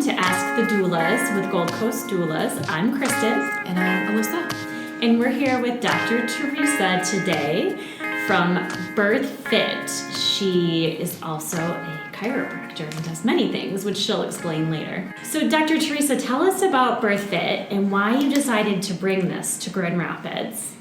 to Ask the Doulas with Gold Coast Doulas. I'm Kristen. And I'm Alyssa. And we're here with Dr. Theresa today from BIRTHFIT. She is also a chiropractor and does many things, which she'll explain later. So Dr. Theresa, tell us about BIRTHFIT and why you decided to bring this to Grand Rapids.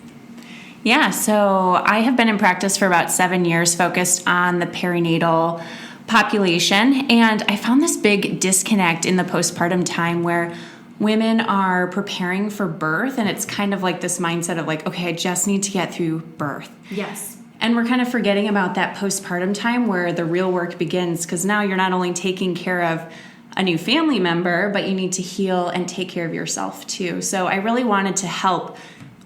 Yeah, so I have been in practice for about 7 years, focused on the perinatal population, and I found this big disconnect in the postpartum time where women are preparing for birth, and it's kind of like this mindset of like, okay, I just need to get through birth. Yes. And we're kind of forgetting about that postpartum time where the real work begins, because now you're not only taking care of a new family member, but you need to heal and take care of yourself too. So I really wanted to help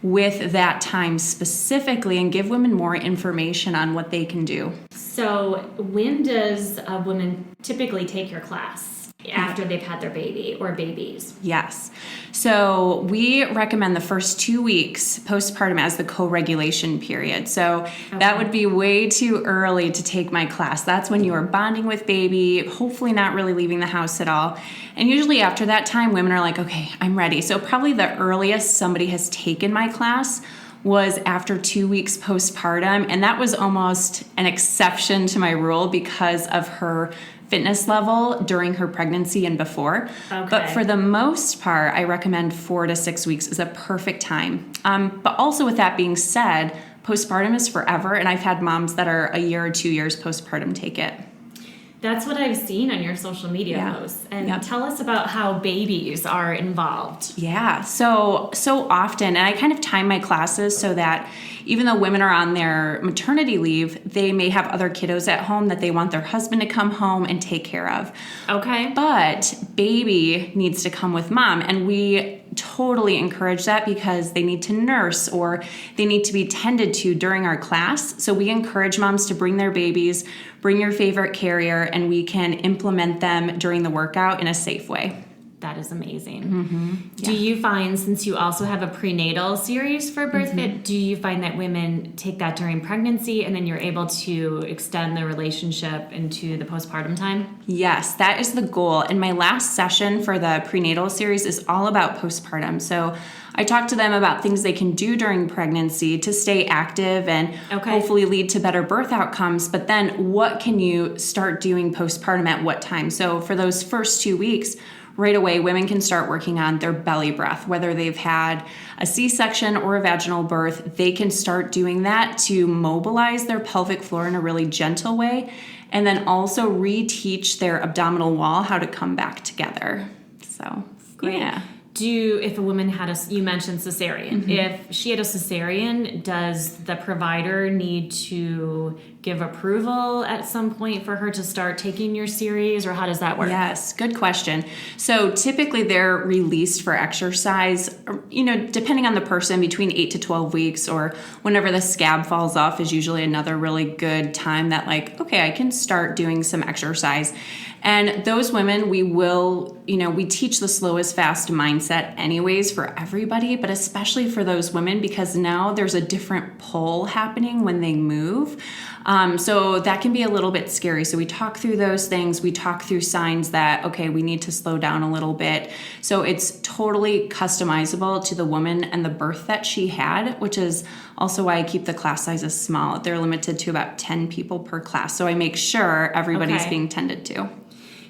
with that time specifically and give women more information on what they can do. So when does a woman typically take your class? After they've had their baby or babies? Yes. So we recommend the first 2 weeks postpartum as the co-regulation period. So that would be way too early to take my class. That's when you are bonding with baby, hopefully not really leaving the house at all. And usually after that time, women are like, okay, I'm ready. So probably the earliest somebody has taken my class was after 2 weeks postpartum. And that was almost an exception to my rule because of her fitness level during her pregnancy and before. Okay. But for the most part, I recommend 4 to 6 weeks is a perfect time. But also with that being said, postpartum is forever. And I've had moms that are a year or 2 years postpartum take it. That's what I've seen on your social media posts. And tell us about how babies are involved. Yeah, so often, and I kind of time my classes so that even though women are on their maternity leave, they may have other kiddos at home that they want their husband to come home and take care of. Okay. But baby needs to come with mom, and we totally encourage that because they need to nurse or they need to be tended to during our class. So we encourage moms to bring their babies, bring your favorite carrier, and we can implement them during the workout in a safe way. That is amazing. Mm-hmm. Yeah. Do you find, since you also have a prenatal series for BIRTHFIT, do you find that women take that during pregnancy and then you're able to extend the relationship into the postpartum time? Yes, that is the goal. And my last session for the prenatal series is all about postpartum. So I talk to them about things they can do during pregnancy to stay active and hopefully lead to better birth outcomes. But then what can you start doing postpartum at what time? So for those first 2 weeks, right away, women can start working on their belly breath. Whether they've had a C-section or a vaginal birth, they can start doing that to mobilize their pelvic floor in a really gentle way, and then also reteach their abdominal wall how to come back together. So, great. Yeah. If a woman had you mentioned cesarean. Mm-hmm. If she had a cesarean, does the provider need to give approval at some point for her to start taking your series, or how does that work? Yes, good question. So typically they're released for exercise, depending on the person, between 8 to 12 weeks, or whenever the scab falls off is usually another really good time that I can start doing some exercise. And those women, we teach the slow is fast mindset anyways for everybody, but especially for those women because now there's a different pull happening when they move. So that can be a little bit scary. So we talk through those things. We talk through signs that, okay, we need to slow down a little bit. So it's totally customizable to the woman and the birth that she had, which is also why I keep the class sizes small. They're limited to about 10 people per class. So I make sure everybody's being tended to.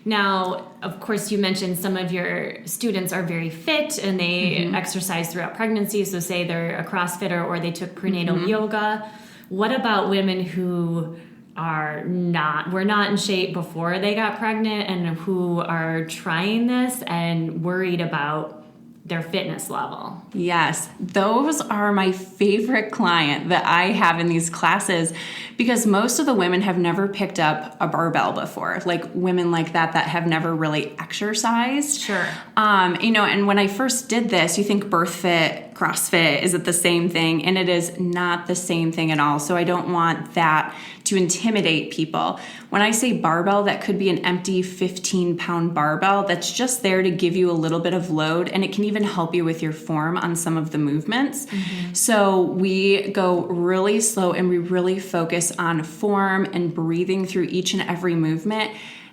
Now, of course, you mentioned some of your students are very fit and they exercise throughout pregnancy. So say they're a CrossFitter or they took prenatal yoga. What about women who were not in shape before they got pregnant and who are trying this and worried about their fitness level? Yes, those are my favorite client that I have in these classes because most of the women have never picked up a barbell before, like women like that have never really exercised. Sure. And when I first did this, you think BIRTHFIT, CrossFit, is it the same thing? And it is not the same thing at all. So I don't want that to intimidate people. When I say barbell, that could be an empty 15-pound barbell that's just there to give you a little bit of load, and it can even help you with your form on some of the movements. So we go really slow and we really focus on form and breathing through each and every movement.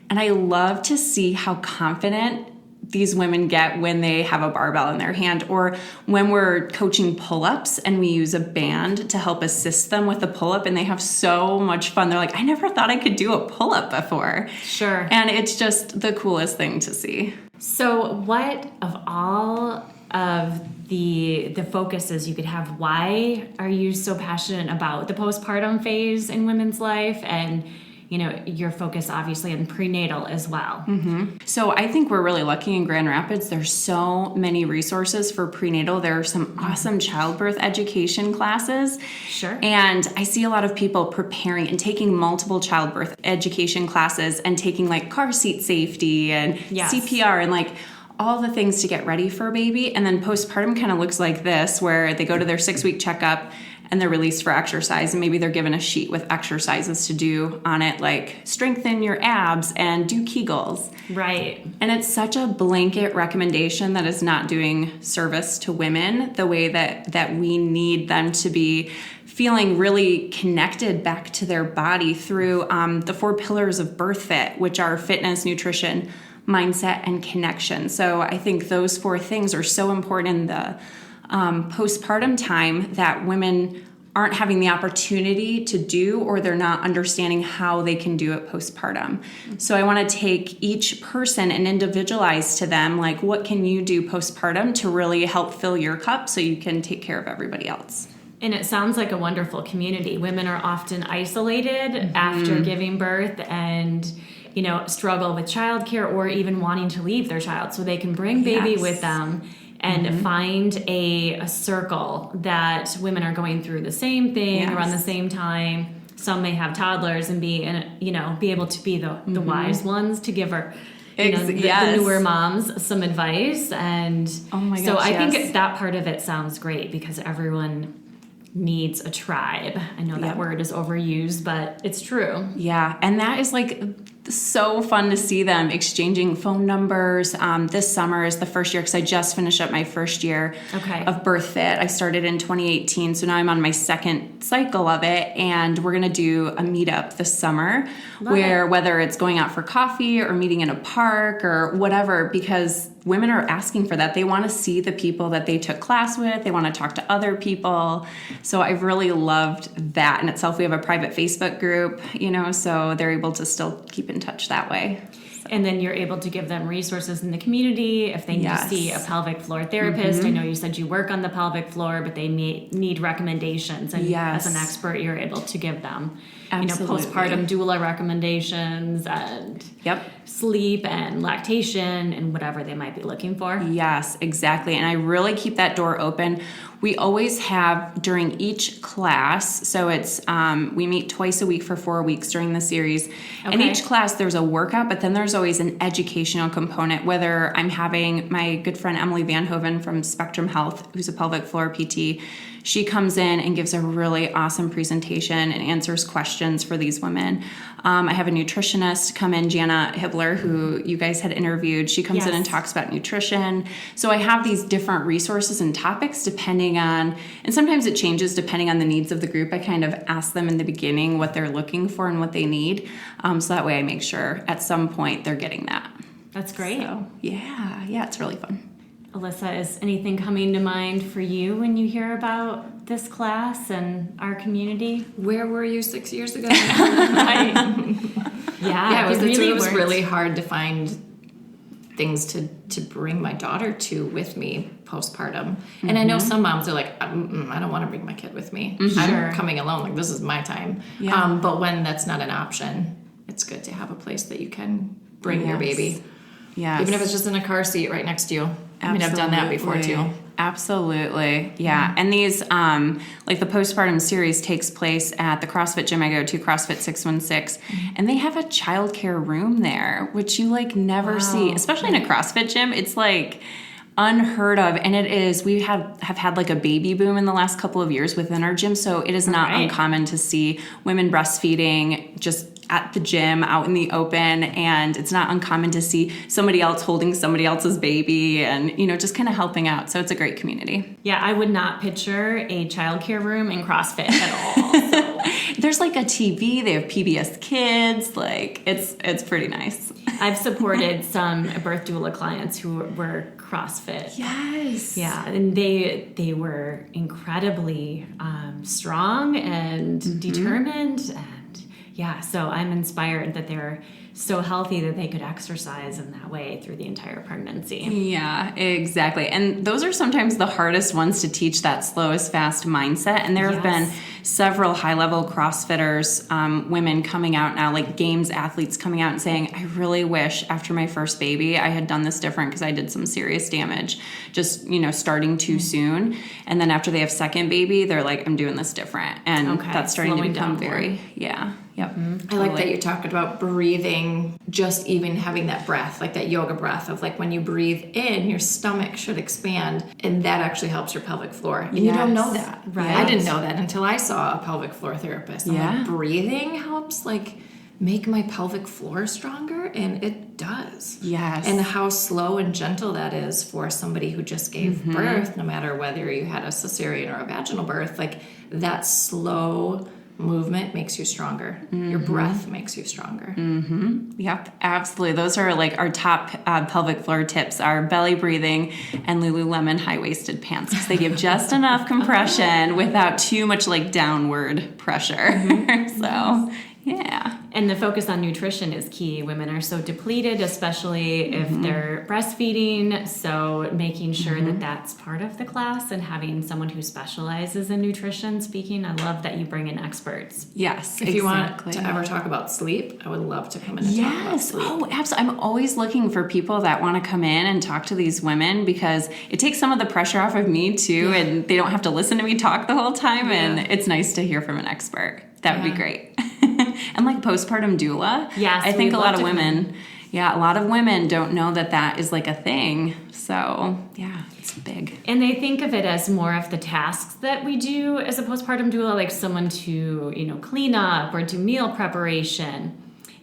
And I love to see how confident these women get when they have a barbell in their hand, or when we're coaching pull-ups and we use a band to help assist them with the pull-up, and they have so much fun. They're like, I never thought I could do a pull-up before. Sure. And it's just the coolest thing to see. So what of all of the focuses you could have, why are you so passionate about the postpartum phase in women's life, and your focus obviously on prenatal as well? So I think we're really lucky in Grand Rapids. There's so many resources for prenatal. There are some awesome childbirth education classes. Sure. And I see a lot of people preparing and taking multiple childbirth education classes and taking like car seat safety and CPR and like all the things to get ready for a baby. And then postpartum kind of looks like this, where they go to their 6-week checkup and they're released for exercise, and maybe they're given a sheet with exercises to do on it, like strengthen your abs and do Kegels. Right. And it's such a blanket recommendation that is not doing service to women the way that we need them to be feeling really connected back to their body through the 4 pillars of BIRTHFIT, which are fitness, nutrition, mindset, and connection. So I think those 4 things are so important in the postpartum time that women aren't having the opportunity to do, or they're not understanding how they can do it postpartum. So I want to take each person and individualize to them, like, what can you do postpartum to really help fill your cup so you can take care of everybody else? And it sounds like a wonderful community. Women are often isolated after giving birth and struggle with childcare or even wanting to leave their child, so they can bring baby with them and find a circle that women are going through the same thing around the same time. Some may have toddlers and be able to be the wise ones to give her the newer moms some advice. And so I think that part of it sounds great, because everyone needs a tribe. I know that word is overused, but it's true. Yeah, and that is like so fun to see them exchanging phone numbers. This summer is the first year, because I just finished up my first year of BIRTHFIT. I started in 2018, so now I'm on my 2nd cycle of it, and we're going to do a meetup this summer whether it's going out for coffee or meeting in a park or whatever, because women are asking for that. They want to see the people that they took class with. They want to talk to other people. So I've really loved that in itself. We have a private Facebook group, so they're able to still keep in touch that way. And then you're able to give them resources in the community if they need to see a pelvic floor therapist. I know you said you work on the pelvic floor, but they may need recommendations. And as an expert, you're able to give them postpartum doula recommendations and sleep and lactation and whatever they might be looking for. Yes, exactly. And I really keep that door open. We always have during each class, so it's we meet twice a week for 4 weeks during the series. In each class there's a workout, but then there's always an educational component, whether I'm having my good friend Emily Van Hoven from Spectrum Health, who's a pelvic floor PT. She comes in and gives a really awesome presentation and answers questions for these women. I have a nutritionist come in, Jana Hibbler, who you guys had interviewed. She comes in and talks about nutrition. So I have these different resources and topics depending on, and sometimes it changes depending on the needs of the group. I kind of ask them in the beginning what they're looking for and what they need. So that way I make sure at some point they're getting that. That's great. So, yeah, it's really fun. Alyssa, is anything coming to mind for you when you hear about this class and our community? Where were you 6 years ago? It was really hard to find things to bring my daughter to with me postpartum. And I know some moms are like, I don't want to bring my kid with me. I'm coming alone. Like, this is my time. Yeah. But when that's not an option, it's good to have a place that you can bring your baby. Yes. Even if it's just in a car seat right next to you. I mean, I've done that before too. Absolutely. Yeah. And these, like the postpartum series takes place at the CrossFit gym I go to, CrossFit 616, and they have a childcare room there, which you like never see, especially in a CrossFit gym. It's like unheard of. And it is, we have had like a baby boom in the last couple of years within our gym. So it is not uncommon to see women breastfeeding just at the gym out in the open, and it's not uncommon to see somebody else holding somebody else's baby and, just kind of helping out. So it's a great community. Yeah, I would not picture a childcare room in CrossFit at all. So. There's like a TV, they have PBS Kids, like it's pretty nice. I've supported some birth doula clients who were CrossFit. Yes. Yeah, and they were incredibly strong and determined, and yeah, so I'm inspired that they're so healthy that they could exercise in that way through the entire pregnancy. Yeah, exactly. And those are sometimes the hardest ones to teach, that slow is fast mindset. And there have been several high-level CrossFitters, women coming out now, like games athletes coming out and saying, I really wish after my first baby I had done this different because I did some serious damage just, starting too soon. And then after they have second baby, they're like, I'm doing this different. And that's starting to become very, Yep. I like that you talked about breathing, just even having that breath, like that yoga breath of like when you breathe in, your stomach should expand, and that actually helps your pelvic floor. And you don't know that. Right. I didn't know that until I saw a pelvic floor therapist. I'm like, breathing helps like make my pelvic floor stronger, and it does. Yes. And how slow and gentle that is for somebody who just gave birth, no matter whether you had a cesarean or a vaginal birth, like that slow movement makes you stronger. Your breath makes you stronger. Yep, absolutely. Those are like our top pelvic floor tips are belly breathing and Lululemon high-waisted pants, because they give just enough compression without too much like downward pressure. So, yeah. And the focus on nutrition is key. Women are so depleted, especially if they're breastfeeding. So making sure that that's part of the class and having someone who specializes in nutrition speaking. I love that you bring in experts. Yes, If you want to ever talk about sleep, I would love to come in and talk about sleep. Oh, absolutely. I'm always looking for people that want to come in and talk to these women, because it takes some of the pressure off of me too, and they don't have to listen to me talk the whole time, and it's nice to hear from an expert. That would be great. And like postpartum doula. Yes, I think a lot of women don't know that that is like a thing. So yeah, it's big. And they think of it as more of the tasks that we do as a postpartum doula, like someone to, clean up or do meal preparation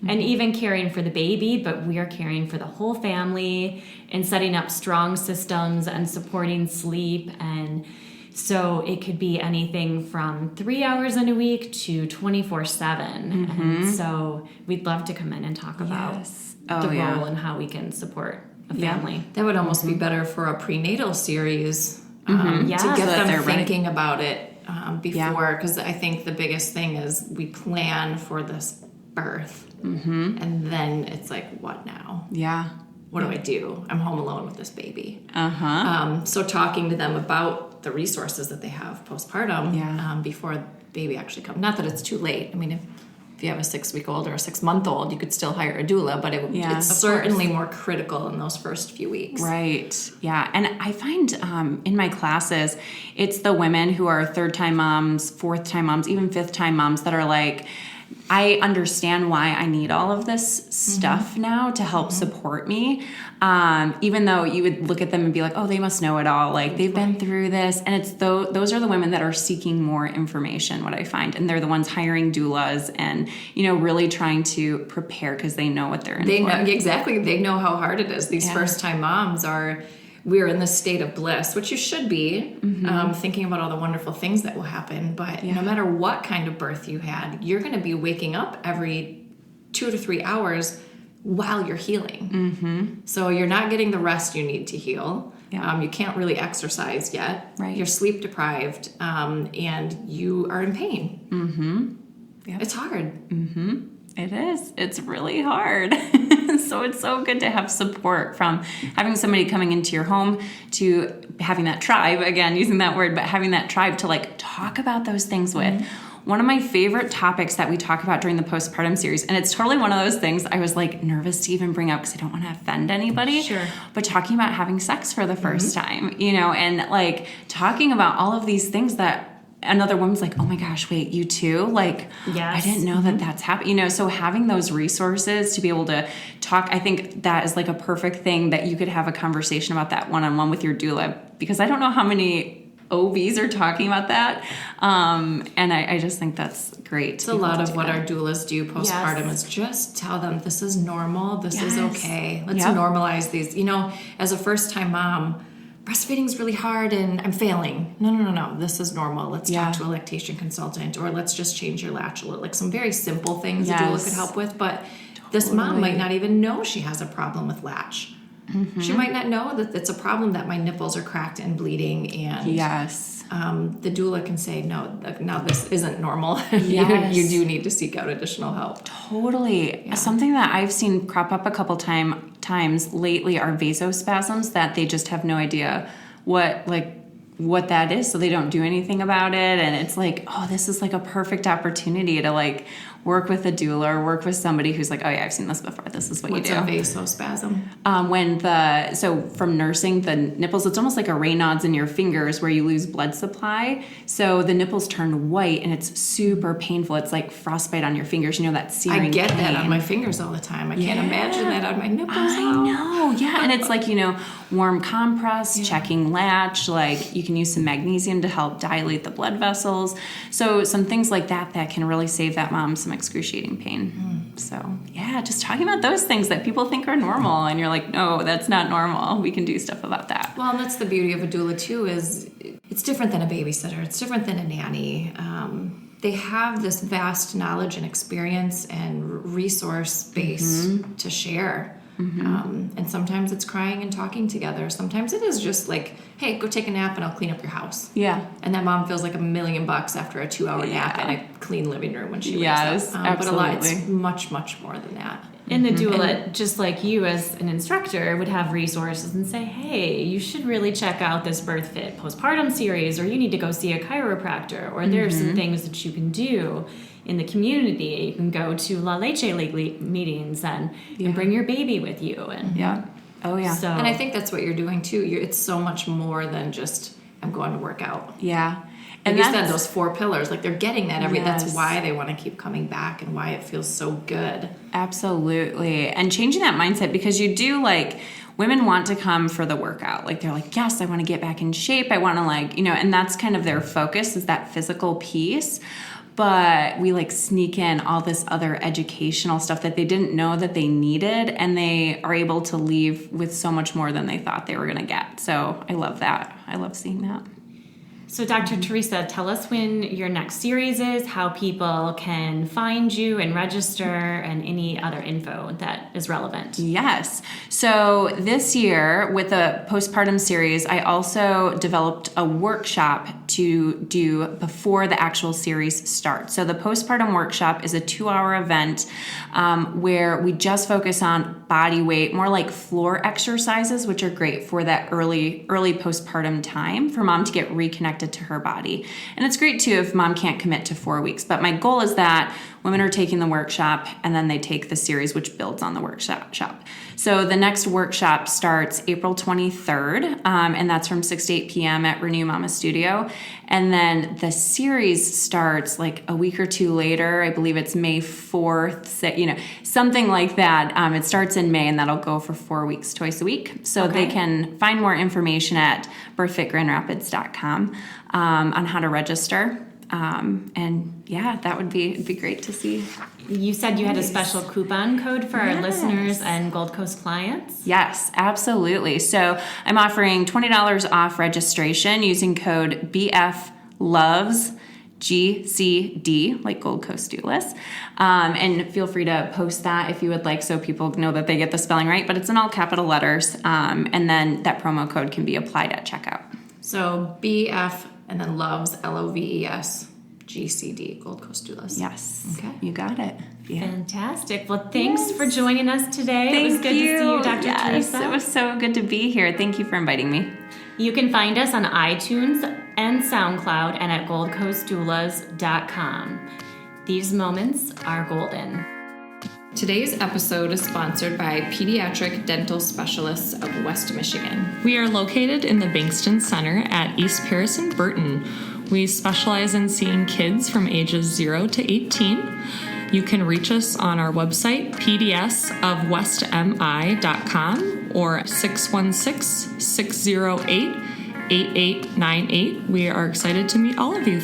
and even caring for the baby, but we are caring for the whole family and setting up strong systems and supporting sleep. And so it could be anything from 3 hours in a week to 24/7. And so we'd love to come in and talk about the role and how we can support a family. That would almost be better for a prenatal series to get So that them they're thinking about it before, because I think the biggest thing is we plan for this birth and then it's like, what now? Yeah. What do I do? I'm home alone with this baby. Uh-huh. So talking to them about the resources that they have postpartum before baby actually comes. Not that it's too late. I mean, if you have a 6-week-old or a 6-month-old, you could still hire a doula, but it's certainly more critical in those first few weeks. Right. Yeah. And I find in my classes, it's the women who are third-time moms, fourth-time moms, even fifth-time moms that are like, I understand why I need all of this stuff now to help support me. Even though you would look at them and be like, oh, they must know it all. Like they've been through this. And it's those are the women that are seeking more information, what I find. And they're the ones hiring doulas and, really trying to prepare because they know what they're in for. Know, exactly. They know how hard it is. These first-time moms we're in this state of bliss, which you should be, thinking about all the wonderful things that will happen. But no matter what kind of birth you had, you're going to be waking up every 2 to 3 hours while you're healing. So you're not getting the rest you need to heal. You can't really exercise yet. Right. You're sleep deprived, and you are in pain. It's hard. It is. It's really hard. So it's so good to have support from having somebody coming into your home to having that tribe, again, using that word, but having that tribe to like talk about those things with. One of my favorite topics that we talk about during the postpartum series, and it's totally one of those things I was like nervous to even bring up because I don't want to offend anybody. Sure. But talking about having sex for the first time, and like talking about all of these things that another woman's like, oh my gosh, wait, you too? Like, yes. I didn't know that that's happening. So having those resources to be able to talk, I think that is like a perfect thing that you could have a conversation about that one-on-one with your doula, because I don't know how many OBs are talking about that. And I just think that's great. It's a lot of what our doulas do postpartum is just tell them this is normal. This is okay. Let's normalize these. As a first-time mom, breastfeeding's really hard and I'm failing. No. This is normal. Let's talk to a lactation consultant, or let's just change your latch a little. Like some very simple things a doula could help with, but This mom might not even know she has a problem with latch. She might not know that it's a problem that my nipples are cracked and bleeding, and the doula can say, no, this isn't normal. You do need to seek out additional help. Totally. Yeah. Something that I've seen crop up a couple times lately are vasospasms that they just have no idea what that is, so they don't do anything about it. And it's like, oh, this is like a perfect opportunity to like work with a doula or work with somebody who's like, oh yeah, I've seen this before. This is what you do. What's a vasospasm? So from nursing, the nipples, it's almost like a Raynaud's in your fingers where you lose blood supply. So the nipples turn white and it's super painful. It's like frostbite on your fingers. You know, that searing I get pain. that on my fingers all the time. I can't imagine that on my nipples. I know, yeah. And it's like, you know, warm compress, checking latch, like you can use some magnesium to help dilate the blood vessels. So some things like that can really save that mom some excruciating pain. So yeah, just talking about those things that people think are normal and you're like, no, that's not normal. We can do stuff about that. Well, and that's the beauty of a doula too, is it's different than a babysitter. It's different than a nanny. They have this vast knowledge and experience and resource base to share. And sometimes it's crying and talking together. Sometimes it is just like, hey, go take a nap and I'll clean up your house. Yeah. And that mom feels like $1 million after a 2-hour nap and a clean living room when she wakes up. Absolutely. But it's much, much more than that. And the doula, just like you as an instructor, would have resources and say, hey, you should really check out this BIRTHFIT postpartum series, or you need to go see a chiropractor, or there are some things that you can do in the community. You can go to La Leche League meetings and bring your baby with you. And Oh, yeah. So, and I think that's what you're doing too. It's so much more than just, I'm going to work out. Yeah. And you said those 4 pillars, like they're getting that that's why they want to keep coming back and why it feels so good. Absolutely. And changing that mindset, because you do, like, women want to come for the workout. Like they're like, yes, I want to get back in shape. I want to, like, you know, and that's kind of their focus, is that physical piece. But we like sneak in all this other educational stuff that they didn't know that they needed, and they are able to leave with so much more than they thought they were going to get. So I love that. I love seeing that. So Dr. Theresa, tell us when your next series is, how people can find you and register, and any other info that is relevant. Yes. So this year with the postpartum series, I also developed a workshop to do before the actual series starts. So the postpartum workshop is a 2-hour event where we just focus on body weight, more like floor exercises, which are great for that early postpartum time for mom to get reconnected to her body. And it's great too if mom can't commit to 4 weeks. But my goal is that women are taking the workshop and then they take the series, which builds on the workshop. So the next workshop starts April 23rd, and that's from 6 to 8 p.m. at Renew Mama Studio. And then the series starts like a week or two later. I believe it's May 4th, you know, something like that. It starts in May, and that'll go for 4 weeks, twice a week. So they can find more information at birthfitgrandrapids.com on how to register. And yeah, that would be great to see. You said you had a special coupon code for our listeners and Gold Coast clients? Yes, absolutely. So I'm offering $20 off registration using code BFLOVESGCD, like Gold Coast Doulas. And feel free to post that if you would like, so people know that they get the spelling right, but it's in all capital letters. And then that promo code can be applied at checkout. So BF and then loves, LOVES, GCD, Gold Coast Doulas. Yes. Okay. You got it. Yeah. Fantastic. Well, thanks for joining us today. Thank it was good to see you, Dr. Theresa. It was so good to be here. Thank you for inviting me. You can find us on iTunes and SoundCloud and at goldcoastdoulas.com. These moments are golden. Today's episode is sponsored by Pediatric Dental Specialists of West Michigan. We are located in the Bankston Center at East Paris and Burton. We specialize in seeing kids from ages 0 to 18. You can reach us on our website, pdsofwestmi.com, or 616-608-8898. We are excited to meet all of you.